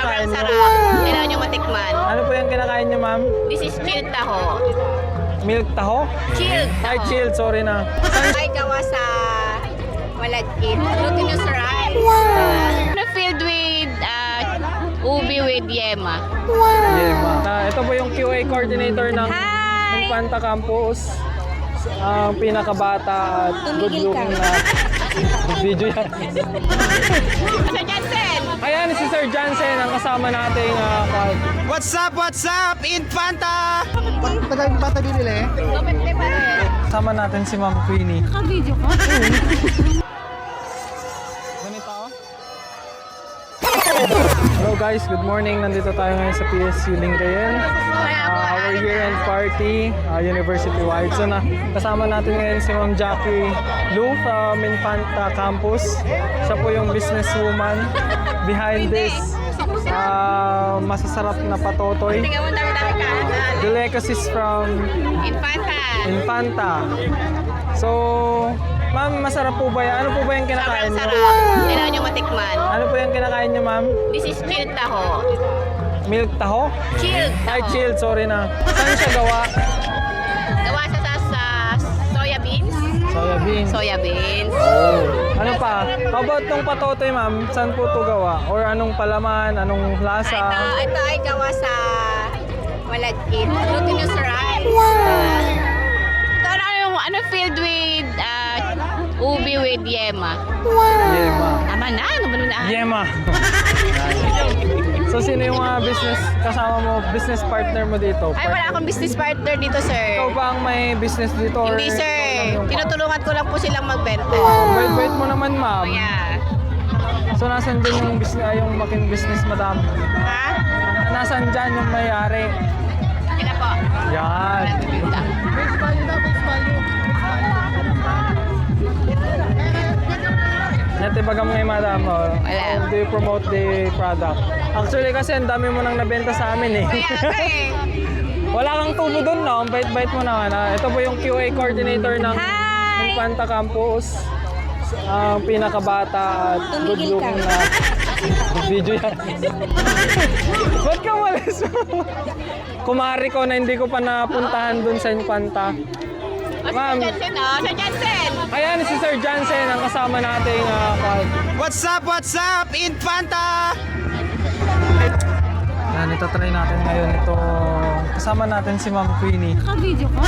kinakain Sobrang niyo? sarap. Kailangan nyo matikman. Ano po yung kinakain niyo, ma'am? This is chilled taho. Milk taho? Chilled Ay, taho. chilled. Sorry na. Ay gawa sa malagkit. Glutinous rice. Filled with ubi with yema. Yeah, ma'am. Ito po yung QA coordinator ng Hi! Infanta Campus. Ang pinakabata at good looking na video yan. Sir Jansen! Ayan si Sir Jansen ang kasama nating What's up, Infanta? Tagal yung bata binili? 250 pa rin. kasama natin si Ma'am Queenie. Naka-video ko. Ganito. Hello guys, good morning. Nandito tayo ngayon sa PSU Lingayen. Our year-end party, university-wide. So kasama natin ngayon si Ma'am Jackie Lu from Infanta Campus. Siya po yung businesswoman behind this masasarap na patotoy. Tingnan mo, dami-dami ka. Delicacies from Infanta. Infanta. So, ma'am, masarap po ba yan? Ano po ba yung kinakain Sobrang niyo? sarap. Kailangan nyo matikman. Ano po yung kinakain niyo, ma'am? This is chilled taho. Milk taho? Chilled taho. Ay, chilled. Sorry na. Saan siya gawa? Gawa siya sa soya beans. Soya beans. Soya beans. Oh. Ano pa? How about tong patotoy, ma'am? Saan po to gawa? Or anong palaman? Anong lasa? Ito ay gawa sa malagkit. Glutinous rice. Ito ano filled with ubi with yema. Yema. Tama na, ano ba na? Yema. So, sino yung mga business kasama mo, business partner mo dito? Ay, wala akong business partner dito, sir. Ikaw ba ang may business dito? Or Hindi, ikaw sir. lang yung- Tinutulungan ko lang po silang magbenta. Wait mo naman, ma'am. Oh, yeah. So, nasan din yung yung making business, madam? Ha? Nasan dyan yung may-ari? Kaya po. Yan. Natibaga mo ngayon, madam. Oh. Wala. How do you promote the product? Actually, kasi ang dami mo nang nabenta sa amin eh. Kaya ka eh. Wala kang tubo doon, no? Ang bait-bait mo naman. Ito po yung QA coordinator ng Hi! Infanta Campus. Ang pinakabata at good looking na video yan. Ba't ka walis mo? Kumari ko na hindi ko pa napuntahan dun sa Infanta. Ma'am. Sir Jansen, oh. Sir Jansen! Ayan si Sir Jansen ang kasama nating What's up, Infanta? yan, ito try natin ngayon ito. Kasama natin si Ma'am Queenie. Naka-video ko.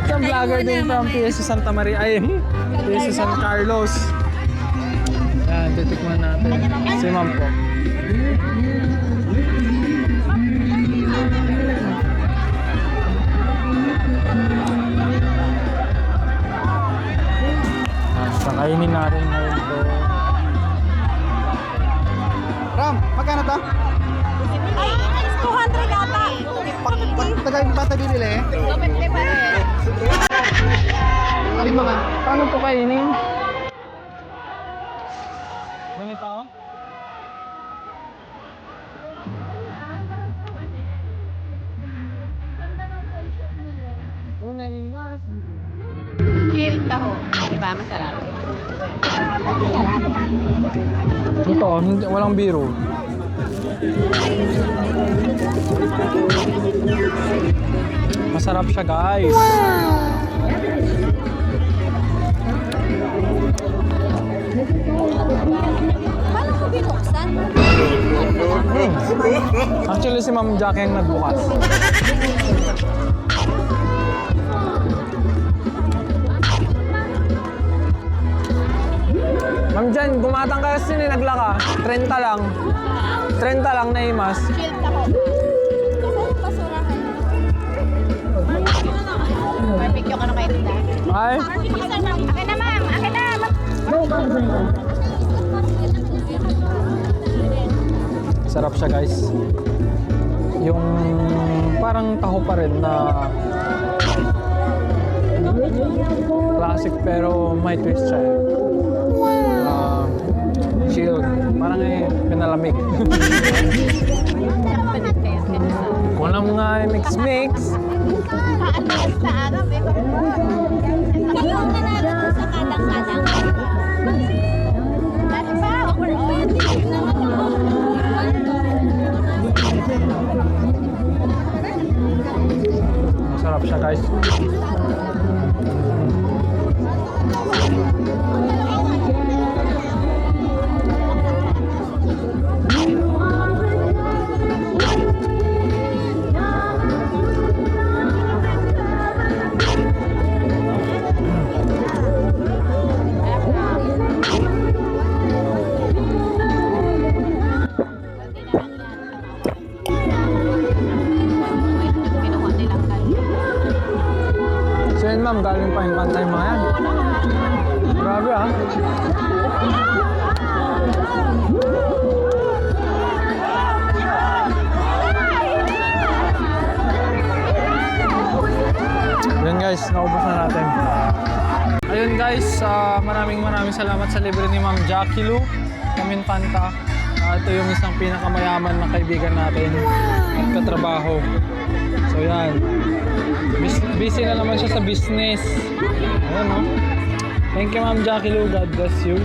Isang vlogger din from PSU Santa Maria. Ay, PSU San Carlos. Yan, titikman natin. Si Ma'am po. Kainin natin ngayon ito. Ram, magkano to? Ay, 200 ata. Tagal yung bata binili? 250 pa rin. Alin mo ka? Paano ito kainin? Ganito? Chilled taho. Diba? Masarap. Ito, walang biro. Masarap siya, guys. Paano ko binuksan? Actually, si Ma'am Jackie ang nagbukas. Ma'am Jan, gumatang ka kasi ninagla ka. 30 lang. 30 lang na imas. Chilled taho. Barbecue ka na kayo dito. Ay, Akin na, ma'am. Akin na. sarap siya, guys. Yung parang taho pa rin na classic pero may twist siya. Chill. Parang pinalamig. Walang mga mix-mix. Sa araw, eh. Ikaw ang nanalo sa kadang-kadang. Dati pa, overall. guys, maraming salamat sa libre ni Ma'am Jackie Lou ng Infanta. Ito yung isang pinakamayaman na kaibigan natin at katrabaho. So yan, busy na naman siya sa business. Ayan, no? Thank you Ma'am Jackie Lou, God bless you.